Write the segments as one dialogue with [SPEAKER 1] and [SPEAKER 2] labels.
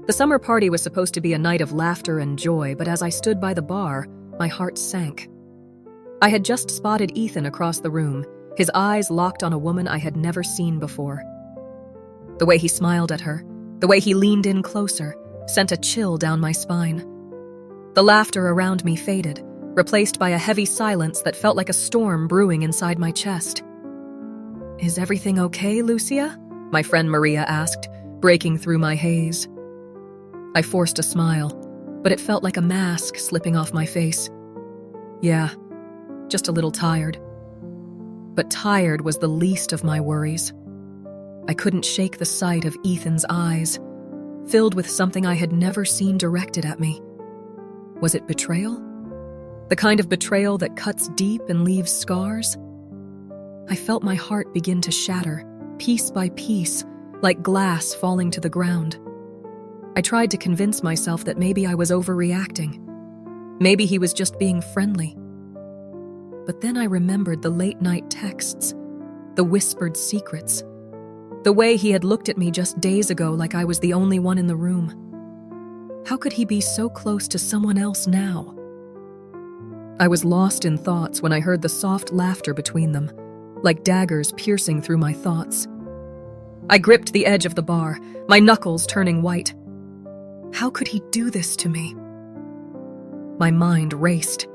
[SPEAKER 1] The summer party was supposed to be a night of laughter and joy, but as I stood by the bar, my heart sank. I had just spotted Ethan across the room, his eyes locked on a woman I had never seen before. The way he smiled at her, the way he leaned in closer, sent a chill down my spine. The laughter around me faded, replaced by a heavy silence that felt like a storm brewing inside my chest. "Is everything okay, Lucia?" my friend Maria asked, breaking through my haze. I forced a smile, but it felt like a mask slipping off my face. Yeah, just a little tired. But tired was the least of my worries. I couldn't shake the sight of Ethan's eyes, filled with something I had never seen directed at me. Was it betrayal? The kind of betrayal that cuts deep and leaves scars? I felt my heart begin to shatter, piece by piece, like glass falling to the ground. I tried to convince myself that maybe I was overreacting. Maybe he was just being friendly. But then I remembered the late-night texts, the whispered secrets, the way he had looked at me just days ago like I was the only one in the room. How could he be so close to someone else now? I was lost in thoughts when I heard the soft laughter between them, like daggers piercing through my thoughts. I gripped the edge of the bar, my knuckles turning white. How could he do this to me? My mind raced.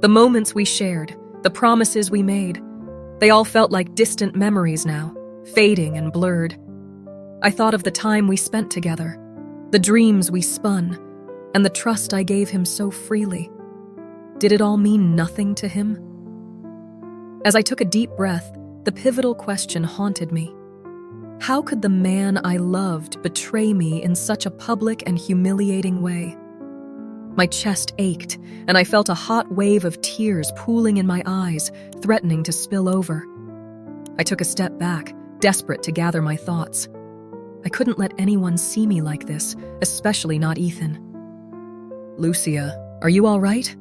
[SPEAKER 1] The moments we shared, the promises we made, they all felt like distant memories now, fading and blurred. I thought of the time we spent together, the dreams we spun, and the trust I gave him so freely. Did it all mean nothing to him? As I took a deep breath, the pivotal question haunted me. How could the man I loved betray me in such a public and humiliating way? My chest ached, and I felt a hot wave of tears pooling in my eyes, threatening to spill over. I took a step back, desperate to gather my thoughts. I couldn't let anyone see me like this, especially not Ethan. "Lucia, are you all right?"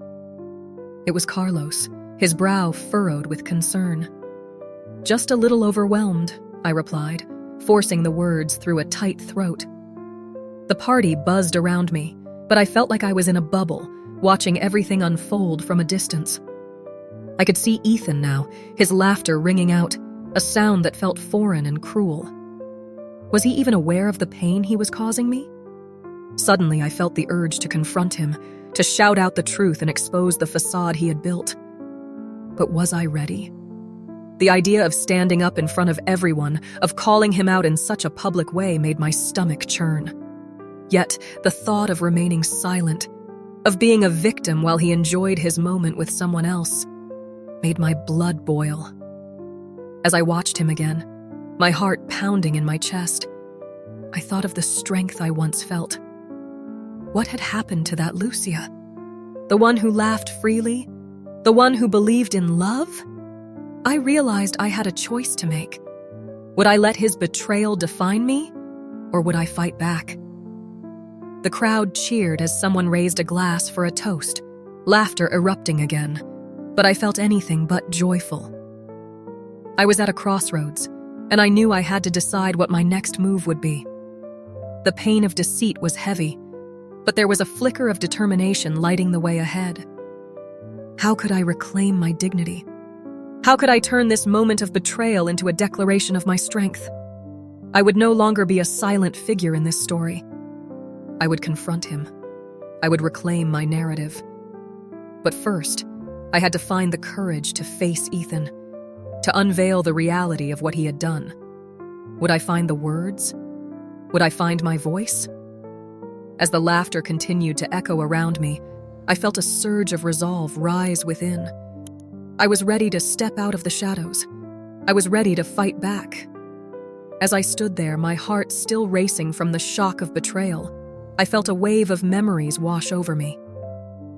[SPEAKER 1] It was Carlos, his brow furrowed with concern. "Just a little overwhelmed," I replied, forcing the words through a tight throat. The party buzzed around me, but I felt like I was in a bubble, watching everything unfold from a distance. I could see Ethan now, his laughter ringing out, a sound that felt foreign and cruel. Was he even aware of the pain he was causing me? Suddenly, I felt the urge to confront him, to shout out the truth and expose the facade he had built. But was I ready? The idea of standing up in front of everyone, of calling him out in such a public way, made my stomach churn. Yet, the thought of remaining silent, of being a victim while he enjoyed his moment with someone else, made my blood boil. As I watched him again, my heart pounding in my chest, I thought of the strength I once felt. What had happened to that Lucia? The one who laughed freely? The one who believed in love? I realized I had a choice to make. Would I let his betrayal define me, or would I fight back? The crowd cheered as someone raised a glass for a toast, laughter erupting again, but I felt anything but joyful. I was at a crossroads, and I knew I had to decide what my next move would be. The pain of deceit was heavy, but there was a flicker of determination lighting the way ahead. How could I reclaim my dignity? How could I turn this moment of betrayal into a declaration of my strength? I would no longer be a silent figure in this story. I would confront him. I would reclaim my narrative. But first, I had to find the courage to face Ethan, to unveil the reality of what he had done. Would I find the words? Would I find my voice? As the laughter continued to echo around me, I felt a surge of resolve rise within. I was ready to step out of the shadows. I was ready to fight back. As I stood there, my heart still racing from the shock of betrayal, I felt a wave of memories wash over me.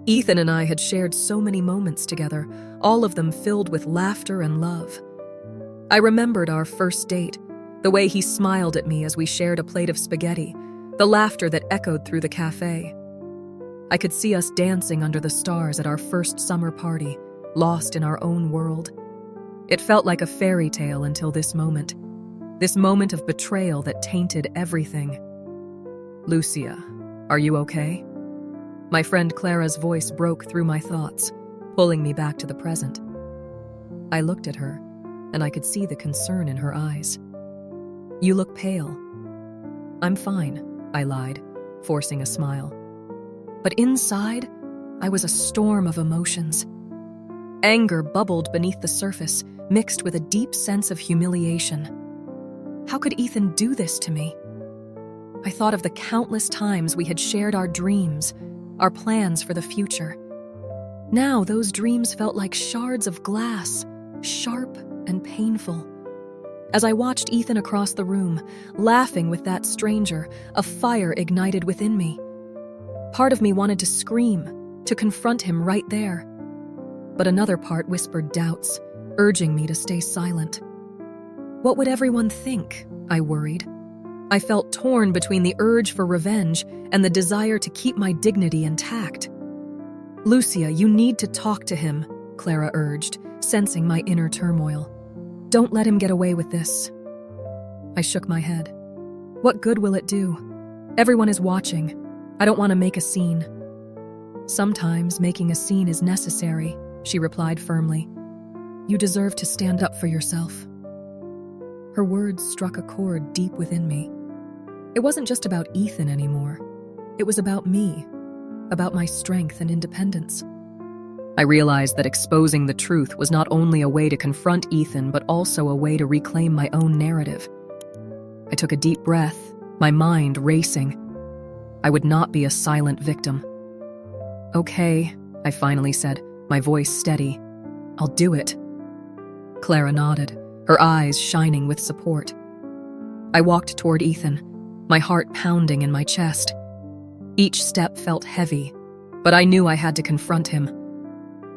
[SPEAKER 1] Ethan and I had shared so many moments together, all of them filled with laughter and love. I remembered our first date, the way he smiled at me as we shared a plate of spaghetti, the laughter that echoed through the cafe. I could see us dancing under the stars at our first summer party, lost in our own world. It felt like a fairy tale until this moment of betrayal that tainted everything. Lucia, are you okay? My friend Clara's voice broke through my thoughts, pulling me back to the present. I looked at her, and I could see the concern in her eyes. You look pale. I'm fine, I lied, forcing a smile. But inside, I was a storm of emotions. Anger bubbled beneath the surface, mixed with a deep sense of humiliation. How could Ethan do this to me? I thought of the countless times we had shared our dreams, our plans for the future. Now those dreams felt like shards of glass, sharp and painful. As I watched Ethan across the room, laughing with that stranger, a fire ignited within me. Part of me wanted to scream, to confront him right there. But another part whispered doubts, urging me to stay silent. What would everyone think? I worried. I felt torn between the urge for revenge and the desire to keep my dignity intact. Lucia, you need to talk to him, Clara urged, sensing my inner turmoil. Don't let him get away with this. I shook my head. What good will it do? Everyone is watching. I don't want to make a scene. Sometimes making a scene is necessary, she replied firmly. You deserve to stand up for yourself. Her words struck a chord deep within me. It wasn't just about Ethan anymore. It was about me, about my strength and independence. I realized that exposing the truth was not only a way to confront Ethan, but also a way to reclaim my own narrative. I took a deep breath, my mind racing. I would not be a silent victim. Okay, I finally said, my voice steady. I'll do it. Clara nodded, her eyes shining with support. I walked toward Ethan, my heart pounding in my chest. Each step felt heavy, but I knew I had to confront him.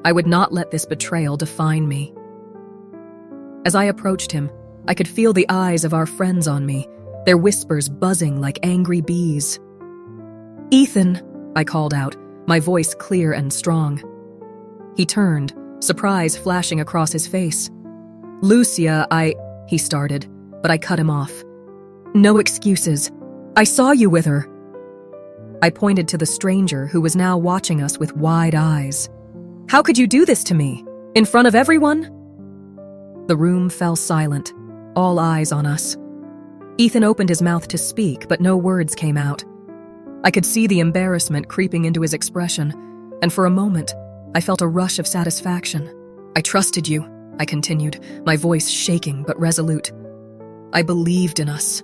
[SPEAKER 1] I would not let this betrayal define me. As I approached him, I could feel the eyes of our friends on me, their whispers buzzing like angry bees. Ethan, I called out, my voice clear and strong. He turned, surprise flashing across his face. Lucia, he started, but I cut him off. No excuses. I saw you with her. I pointed to the stranger who was now watching us with wide eyes. How could you do this to me? In front of everyone? The room fell silent, all eyes on us. Ethan opened his mouth to speak, but no words came out. I could see the embarrassment creeping into his expression, and for a moment, I felt a rush of satisfaction. I trusted you, I continued, my voice shaking but resolute. I believed in us.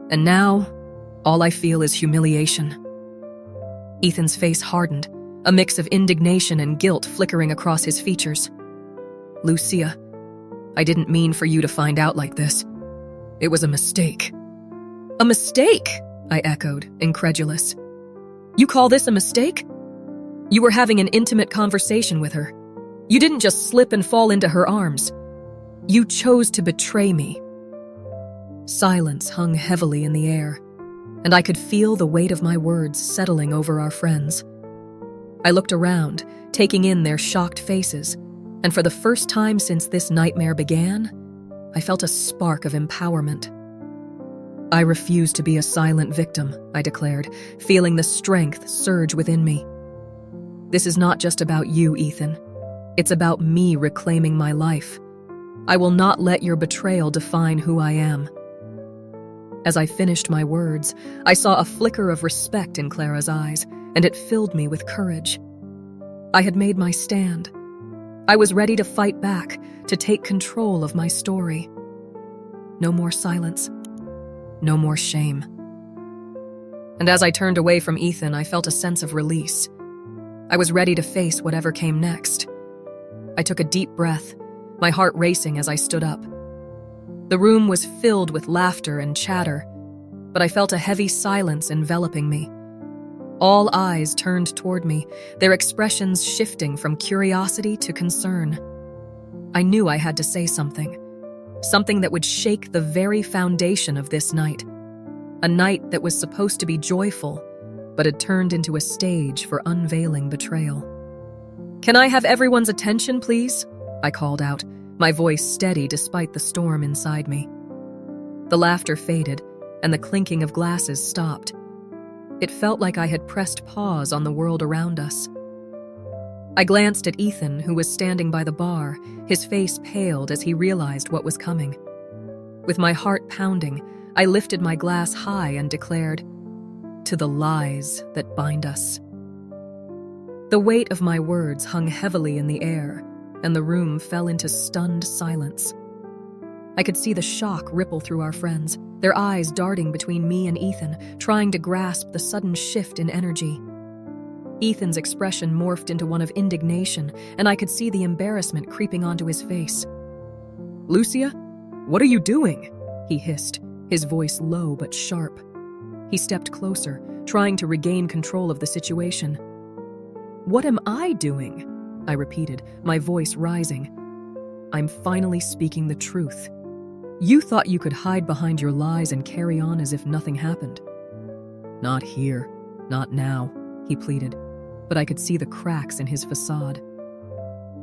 [SPEAKER 1] And now, all I feel is humiliation. Ethan's face hardened, a mix of indignation and guilt flickering across his features. Lucia, I didn't mean for you to find out like this. It was a mistake. A mistake? I echoed, incredulous. You call this a mistake? You were having an intimate conversation with her. You didn't just slip and fall into her arms. You chose to betray me. Silence hung heavily in the air, and I could feel the weight of my words settling over our friends. I looked around, taking in their shocked faces, and for the first time since this nightmare began, I felt a spark of empowerment. I refuse to be a silent victim, I declared, feeling the strength surge within me. This is not just about you, Ethan. It's about me reclaiming my life. I will not let your betrayal define who I am. As I finished my words, I saw a flicker of respect in Clara's eyes, and it filled me with courage. I had made my stand. I was ready to fight back, to take control of my story. No more silence. No more shame. And as I turned away from Ethan, I felt a sense of release. I was ready to face whatever came next. I took a deep breath, my heart racing as I stood up. The room was filled with laughter and chatter, but I felt a heavy silence enveloping me. All eyes turned toward me, their expressions shifting from curiosity to concern. I knew I had to say something that would shake the very foundation of this night. A night that was supposed to be joyful, but had turned into a stage for unveiling betrayal. Can I have everyone's attention, please? I called out, my voice steady despite the storm inside me. The laughter faded, and the clinking of glasses stopped. It felt like I had pressed pause on the world around us. I glanced at Ethan, who was standing by the bar. His face paled as he realized what was coming. With my heart pounding, I lifted my glass high and declared, "To the lies that bind us." The weight of my words hung heavily in the air, and the room fell into stunned silence. I could see the shock ripple through our friends, their eyes darting between me and Ethan, trying to grasp the sudden shift in energy. Ethan's expression morphed into one of indignation, and I could see the embarrassment creeping onto his face. "Lucia, what are you doing?" he hissed, his voice low but sharp. He stepped closer, trying to regain control of the situation. "What am I doing?" I repeated, my voice rising. "I'm finally speaking the truth. You thought you could hide behind your lies and carry on as if nothing happened." "Not here, not now," he pleaded, but I could see the cracks in his facade.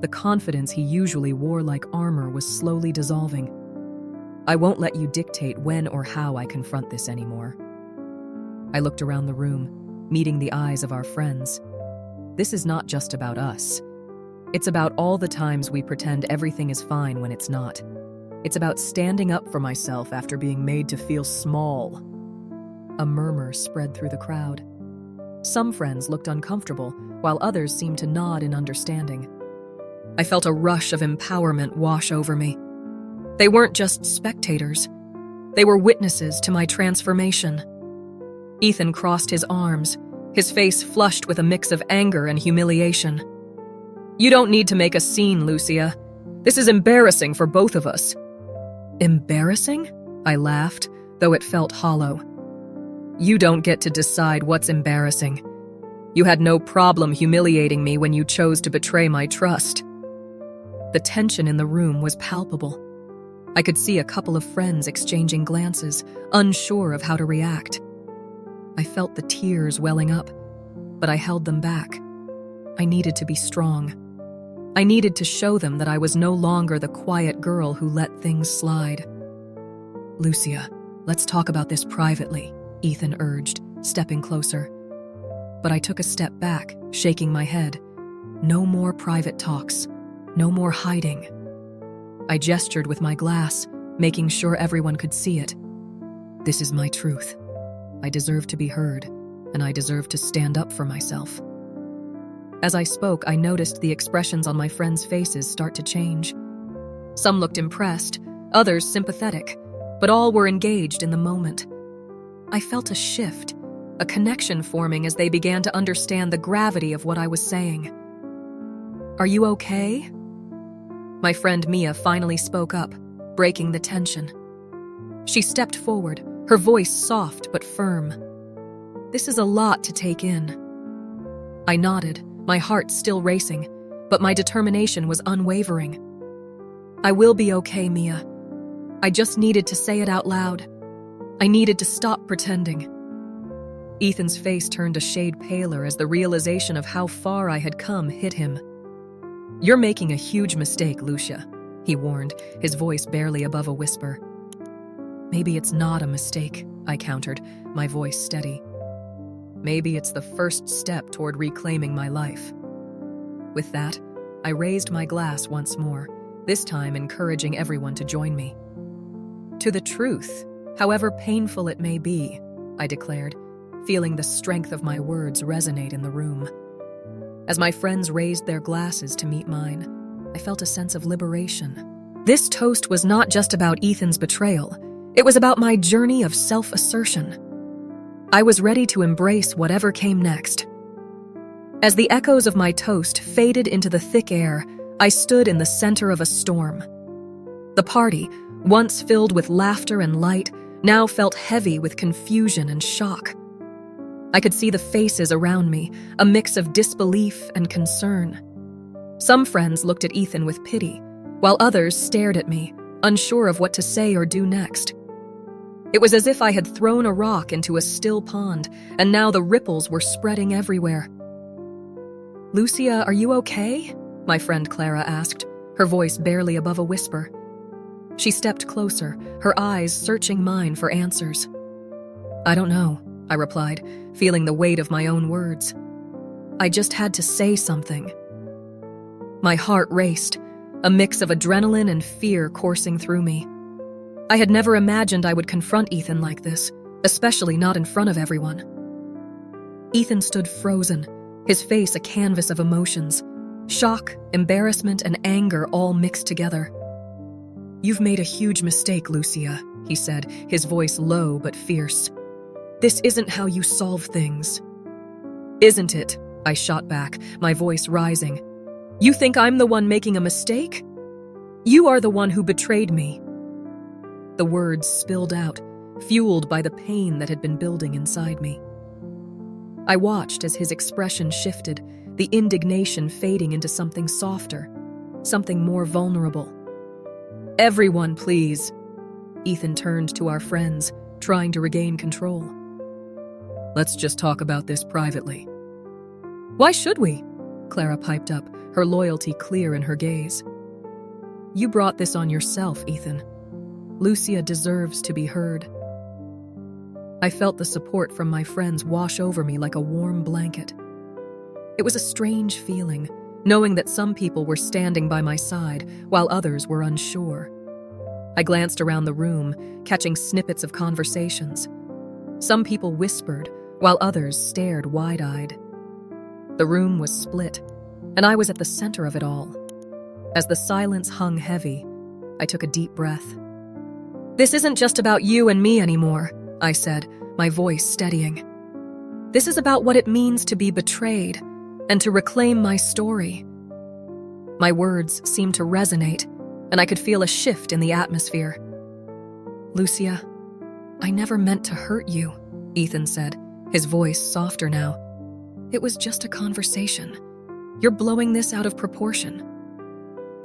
[SPEAKER 1] The confidence he usually wore like armor was slowly dissolving. "I won't let you dictate when or how I confront this anymore." I looked around the room, meeting the eyes of our friends. This is not just about us. It's about all the times we pretend everything is fine when it's not. It's about standing up for myself after being made to feel small. A murmur spread through the crowd. Some friends looked uncomfortable, while others seemed to nod in understanding. I felt a rush of empowerment wash over me. They weren't just spectators. They were witnesses to my transformation. Ethan crossed his arms, his face flushed with a mix of anger and humiliation. "You don't need to make a scene, Lucia. This is embarrassing for both of us." "Embarrassing?" I laughed, though it felt hollow. "You don't get to decide what's embarrassing. You had no problem humiliating me when you chose to betray my trust." The tension in the room was palpable. I could see a couple of friends exchanging glances, unsure of how to react. I felt the tears welling up, but I held them back. I needed to be strong. I needed to show them that I was no longer the quiet girl who let things slide. "Lucia, let's talk about this privately," Ethan urged, stepping closer. But I took a step back, shaking my head. No more private talks. No more hiding. I gestured with my glass, making sure everyone could see it. This is my truth. I deserve to be heard, and I deserve to stand up for myself. As I spoke, I noticed the expressions on my friends' faces start to change. Some looked impressed, others sympathetic, but all were engaged in the moment. I felt a shift, a connection forming as they began to understand the gravity of what I was saying. "Are you okay?" My friend Mia finally spoke up, breaking the tension. She stepped forward, her voice soft but firm. "This is a lot to take in." I nodded, my heart still racing, but my determination was unwavering. "I will be okay, Mia. I just needed to say it out loud. I needed to stop pretending." Ethan's face turned a shade paler as the realization of how far I had come hit him. "You're making a huge mistake, Lucia," he warned, his voice barely above a whisper. "Maybe it's not a mistake," I countered, my voice steady. "Maybe it's the first step toward reclaiming my life." With that, I raised my glass once more, this time encouraging everyone to join me. "To the truth, however painful it may be," I declared, feeling the strength of my words resonate in the room. As my friends raised their glasses to meet mine, I felt a sense of liberation. This toast was not just about Ethan's betrayal. It was about my journey of self-assertion. I was ready to embrace whatever came next. As the echoes of my toast faded into the thick air, I stood in the center of a storm. The party, once filled with laughter and light, now felt heavy with confusion and shock. I could see the faces around me, a mix of disbelief and concern. Some friends looked at Ethan with pity, while others stared at me, unsure of what to say or do next. It was as if I had thrown a rock into a still pond, and now the ripples were spreading everywhere. "Lucia, are you okay?" my friend Clara asked, her voice barely above a whisper. She stepped closer, her eyes searching mine for answers. "I don't know," I replied, feeling the weight of my own words. I just had to say something. My heart raced, a mix of adrenaline and fear coursing through me. I had never imagined I would confront Ethan like this, especially not in front of everyone. Ethan stood frozen, his face a canvas of emotions. Shock, embarrassment, and anger all mixed together. "You've made a huge mistake, Lucia," he said, his voice low but fierce. "This isn't how you solve things." "Isn't it?" I shot back, my voice rising. "You think I'm the one making a mistake? You are the one who betrayed me." The words spilled out, fueled by the pain that had been building inside me. I watched as his expression shifted, the indignation fading into something softer, something more vulnerable. "Everyone, please." Ethan turned to our friends, trying to regain control. "Let's just talk about this privately." "Why should we?" Clara piped up, her loyalty clear in her gaze. "You brought this on yourself, Ethan. Lucia deserves to be heard." I felt the support from my friends wash over me like a warm blanket. It was a strange feeling, knowing that some people were standing by my side while others were unsure. I glanced around the room, catching snippets of conversations. Some people whispered, while others stared wide-eyed. The room was split, and I was at the center of it all. As the silence hung heavy, I took a deep breath. "This isn't just about you and me anymore," I said, my voice steadying. "This is about what it means to be betrayed and to reclaim my story." My words seemed to resonate, and I could feel a shift in the atmosphere. "Lucia, I never meant to hurt you," Ethan said, his voice softer now. "It was just a conversation. You're blowing this out of proportion."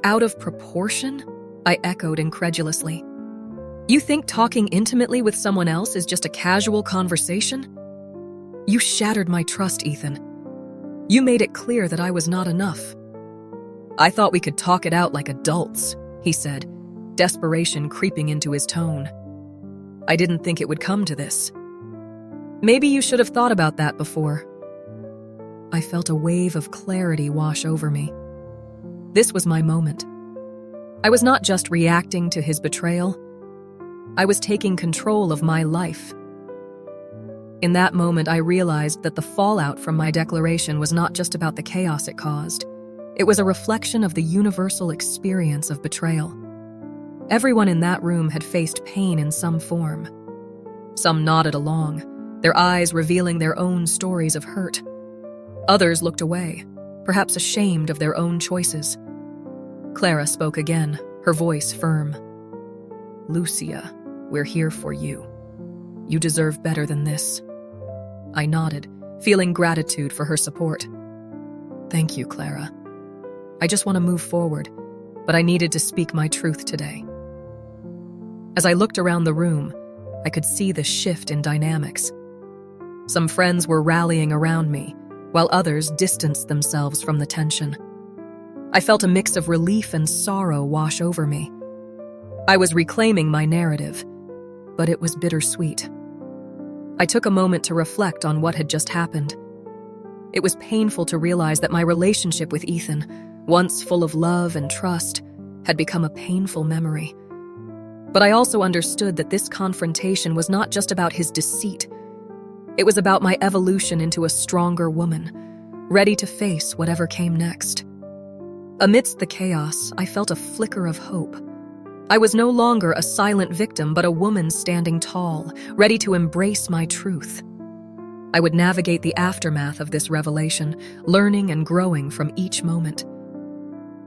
[SPEAKER 1] "Out of proportion?" I echoed incredulously. "You think talking intimately with someone else is just a casual conversation?" "You shattered my trust, Ethan. You made it clear that I was not enough." "I thought we could talk it out like adults," he said, desperation creeping into his tone. "I didn't think it would come to this." "Maybe you should have thought about that before." I felt a wave of clarity wash over me. This was my moment. I was not just reacting to his betrayal. I was taking control of my life. In that moment, I realized that the fallout from my declaration was not just about the chaos it caused. It was a reflection of the universal experience of betrayal. Everyone in that room had faced pain in some form. Some nodded along, their eyes revealing their own stories of hurt. Others looked away, perhaps ashamed of their own choices. Clara spoke again, her voice firm. "Lucia, we're here for you. You deserve better than this." I nodded, feeling gratitude for her support. "Thank you, Clara. I just want to move forward, but I needed to speak my truth today." As I looked around the room, I could see the shift in dynamics. Some friends were rallying around me, while others distanced themselves from the tension. I felt a mix of relief and sorrow wash over me. I was reclaiming my narrative, but it was bittersweet. I took a moment to reflect on what had just happened. It was painful to realize that my relationship with Ethan, once full of love and trust, had become a painful memory. But I also understood that this confrontation was not just about his deceit. It was about my evolution into a stronger woman, ready to face whatever came next. Amidst the chaos, I felt a flicker of hope. I was no longer a silent victim, but a woman standing tall, ready to embrace my truth. I would navigate the aftermath of this revelation, learning and growing from each moment.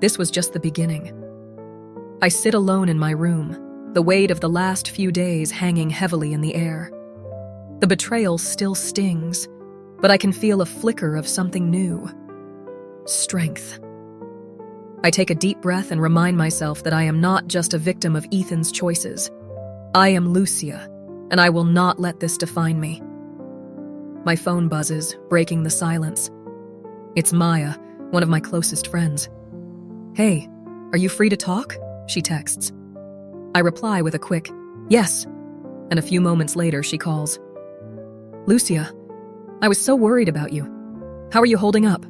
[SPEAKER 1] This was just the beginning. I sit alone in my room, the weight of the last few days hanging heavily in the air. The betrayal still stings, but I can feel a flicker of something new. Strength. I take a deep breath and remind myself that I am not just a victim of Ethan's choices. I am Lucia, and I will not let this define me. My phone buzzes, breaking the silence. It's Maya, one of my closest friends. "Hey, are you free to talk?" she texts. I reply with a quick, "Yes," and a few moments later she calls. Lucia, I was so worried about you. How are you holding up?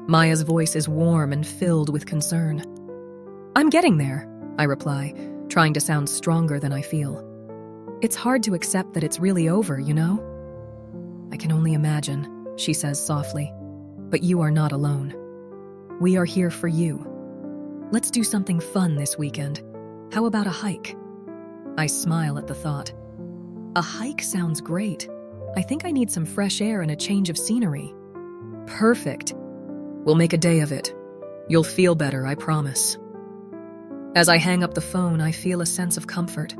[SPEAKER 1] Maya's voice is warm and filled with concern. I'm getting there, I reply, trying to sound stronger than I feel. It's hard to accept that it's really over, you know? I can only imagine, she says softly. But you are not alone. We are here for you. Let's do something fun this weekend. How about a hike? I smile at the thought. A hike sounds great. I think I need some fresh air and a change of scenery. Perfect. We'll make a day of it. You'll feel better, I promise. As I hang up the phone, I feel a sense of comfort.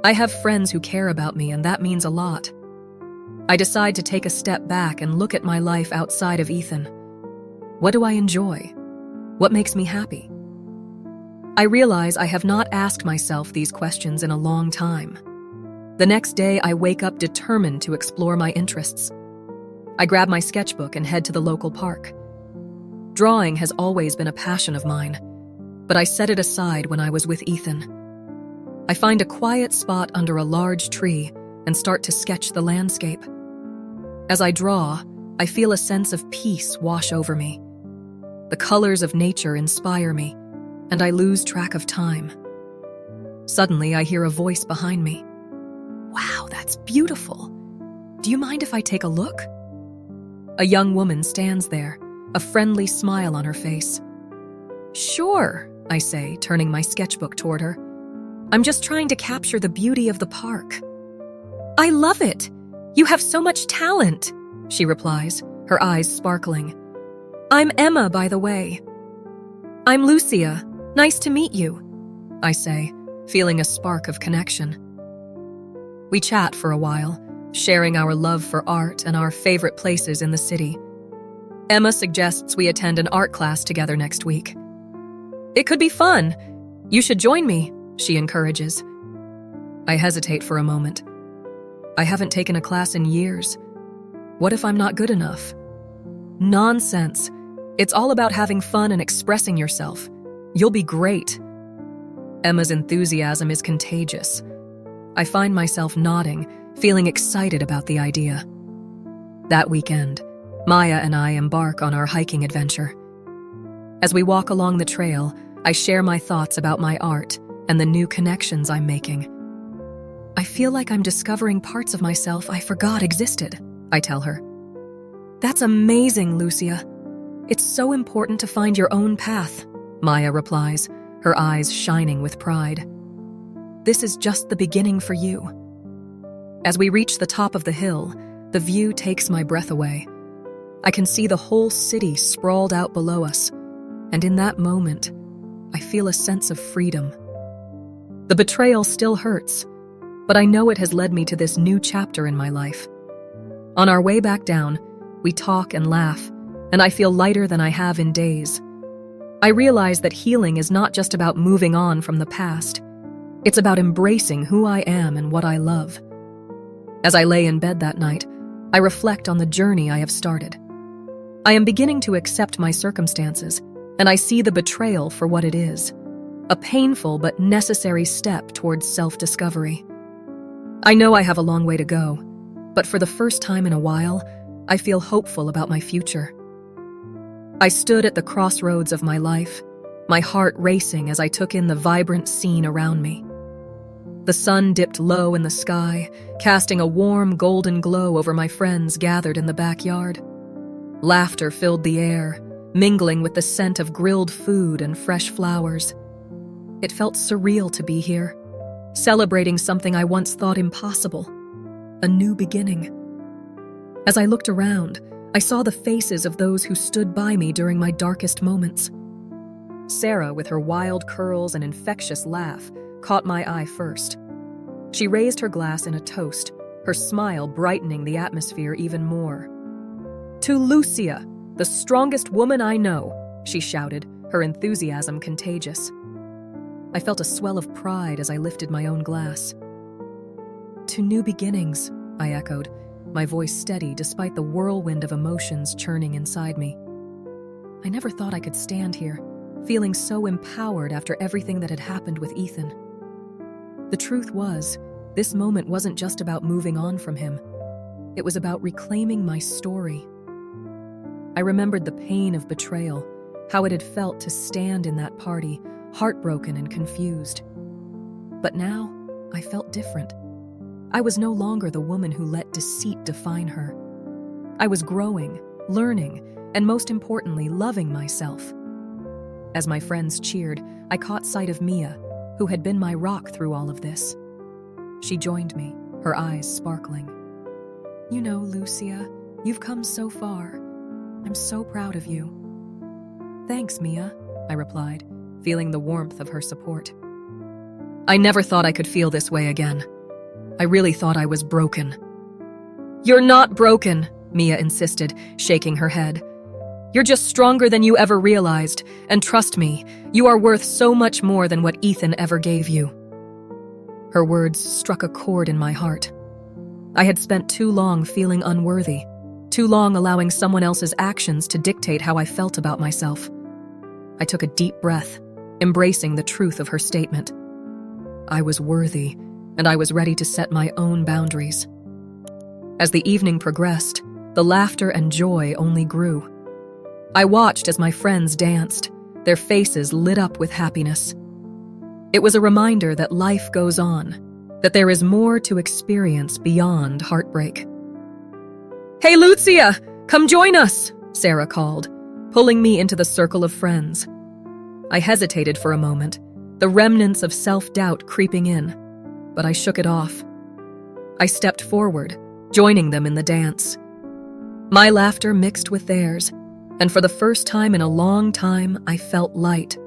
[SPEAKER 1] I have friends who care about me, and that means a lot. I decide to take a step back and look at my life outside of Ethan. What do I enjoy? What makes me happy? I realize I have not asked myself these questions in a long time. The next day, I wake up determined to explore my interests. I grab my sketchbook and head to the local park. Drawing has always been a passion of mine, but I set it aside when I was with Ethan. I find a quiet spot under a large tree and start to sketch the landscape. As I draw, I feel a sense of peace wash over me. The colors of nature inspire me, and I lose track of time. Suddenly, I hear a voice behind me. Wow, that's beautiful. Do you mind if I take a look? A young woman stands there, a friendly smile on her face. Sure, I say, turning my sketchbook toward her. I'm just trying to capture the beauty of the park. I love it. You have so much talent, she replies, her eyes sparkling. I'm Emma, by the way. I'm Lucia. Nice to meet you, I say, feeling a spark of connection. We chat for a while, sharing our love for art and our favorite places in the city. Emma suggests we attend an art class together next week. It could be fun. You should join me, she encourages. I hesitate for a moment. I haven't taken a class in years. What if I'm not good enough? Nonsense. It's all about having fun and expressing yourself. You'll be great. Emma's enthusiasm is contagious. I find myself nodding, feeling excited about the idea. That weekend, Maya and I embark on our hiking adventure. As we walk along the trail, I share my thoughts about my art and the new connections I'm making. I feel like I'm discovering parts of myself I forgot existed, I tell her. That's amazing, Lucia. It's so important to find your own path, Maya replies, her eyes shining with pride. This is just the beginning for you. As we reach the top of the hill, the view takes my breath away. I can see the whole city sprawled out below us, and in that moment, I feel a sense of freedom. The betrayal still hurts, but I know it has led me to this new chapter in my life. On our way back down, we talk and laugh, and I feel lighter than I have in days. I realize that healing is not just about moving on from the past. It's about embracing who I am and what I love. As I lay in bed that night, I reflect on the journey I have started. I am beginning to accept my circumstances, and I see the betrayal for what it is, a painful but necessary step towards self-discovery. I know I have a long way to go, but for the first time in a while, I feel hopeful about my future. I stood at the crossroads of my life, my heart racing as I took in the vibrant scene around me. The sun dipped low in the sky, casting a warm golden glow over my friends gathered in the backyard. Laughter filled the air, mingling with the scent of grilled food and fresh flowers. It felt surreal to be here, celebrating something I once thought impossible, a new beginning. As I looked around, I saw the faces of those who stood by me during my darkest moments. Sarah, with her wild curls and infectious laugh, caught my eye first. She raised her glass in a toast, her smile brightening the atmosphere even more. "To Lucia, the strongest woman I know," she shouted, her enthusiasm contagious. I felt a swell of pride as I lifted my own glass. "To new beginnings," I echoed, my voice steady despite the whirlwind of emotions churning inside me. I never thought I could stand here, feeling so empowered after everything that had happened with Ethan. The truth was, this moment wasn't just about moving on from him. It was about reclaiming my story. I remembered the pain of betrayal, how it had felt to stand in that party, heartbroken and confused. But now, I felt different. I was no longer the woman who let deceit define her. I was growing, learning, and most importantly, loving myself. As my friends cheered, I caught sight of Mia, who had been my rock through all of this. She joined me, her eyes sparkling. "You know, Lucia, you've come so far. I'm so proud of you." "Thanks, Mia," I replied, feeling the warmth of her support. I never thought I could feel this way again. I really thought I was broken. "You're not broken," Mia insisted, shaking her head. "You're just stronger than you ever realized, and trust me, you are worth so much more than what Ethan ever gave you." Her words struck a chord in my heart. I had spent too long feeling unworthy, too long allowing someone else's actions to dictate how I felt about myself. I took a deep breath, embracing the truth of her statement. I was worthy, and I was ready to set my own boundaries. As the evening progressed, the laughter and joy only grew. I watched as my friends danced, their faces lit up with happiness. It was a reminder that life goes on, that there is more to experience beyond heartbreak. "Hey, Lucia, come join us," Sarah called, pulling me into the circle of friends. I hesitated for a moment, the remnants of self-doubt creeping in, but I shook it off. I stepped forward, joining them in the dance. My laughter mixed with theirs, and for the first time in a long time, I felt light.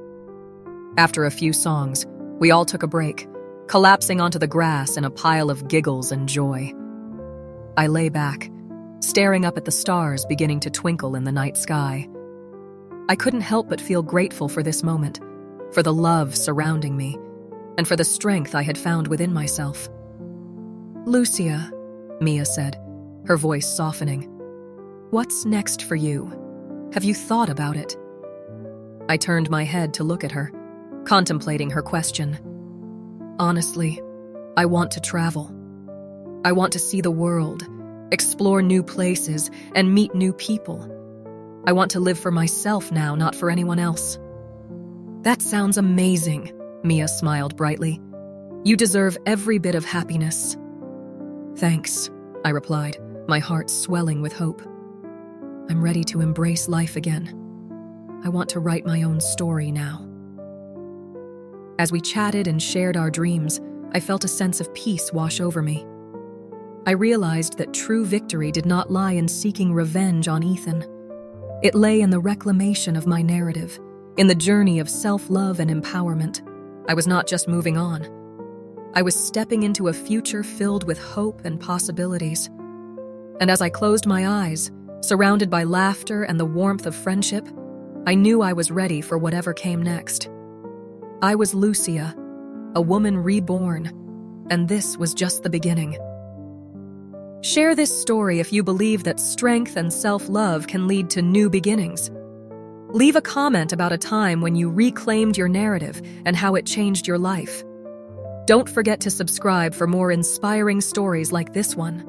[SPEAKER 1] After a few songs, we all took a break, collapsing onto the grass in a pile of giggles and joy. I lay back, staring up at the stars beginning to twinkle in the night sky. I couldn't help but feel grateful for this moment, for the love surrounding me, and for the strength I had found within myself. "Lucia," Mia said, her voice softening, "what's next for you? Have you thought about it?" I turned my head to look at her, contemplating her question. "Honestly, I want to travel. I want to see the world, explore new places, and meet new people. I want to live for myself now, not for anyone else." "That sounds amazing," Mia smiled brightly. "You deserve every bit of happiness." "Thanks," I replied, my heart swelling with hope. "I'm ready to embrace life again. I want to write my own story now." As we chatted and shared our dreams, I felt a sense of peace wash over me. I realized that true victory did not lie in seeking revenge on Ethan. It lay in the reclamation of my narrative, in the journey of self-love and empowerment. I was not just moving on. I was stepping into a future filled with hope and possibilities. And as I closed my eyes, surrounded by laughter and the warmth of friendship, I knew I was ready for whatever came next. I was Lucia, a woman reborn, and this was just the beginning. Share this story if you believe that strength and self-love can lead to new beginnings. Leave a comment about a time when you reclaimed your narrative and how it changed your life. Don't forget to subscribe for more inspiring stories like this one.